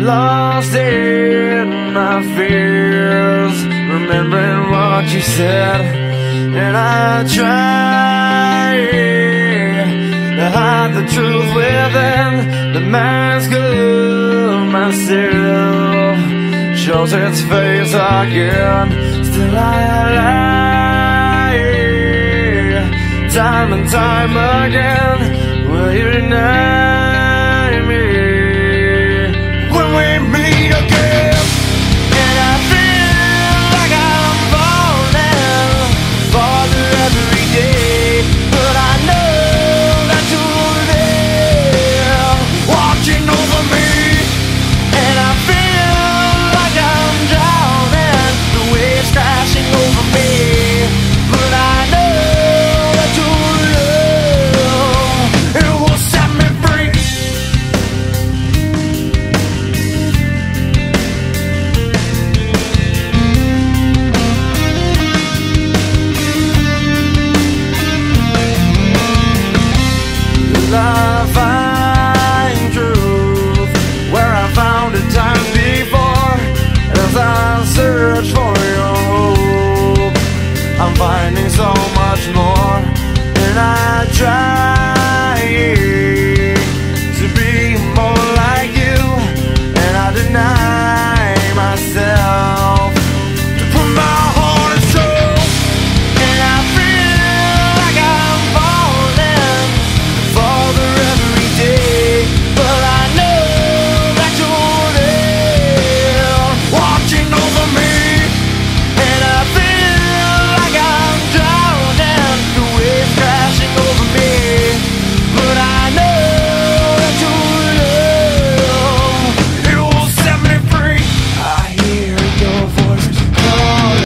lost in my fears, remembering what you said, and I try to hide the truth within the mask of myself. Shows its face again, still I lie, time and time again. Will you deny me when we meet again? And I feel like I'm falling farther every day, but I know that you're there watching over me. And I feel like I'm drowning, the waves crashing over me, but I know that your love, it will set me free. Love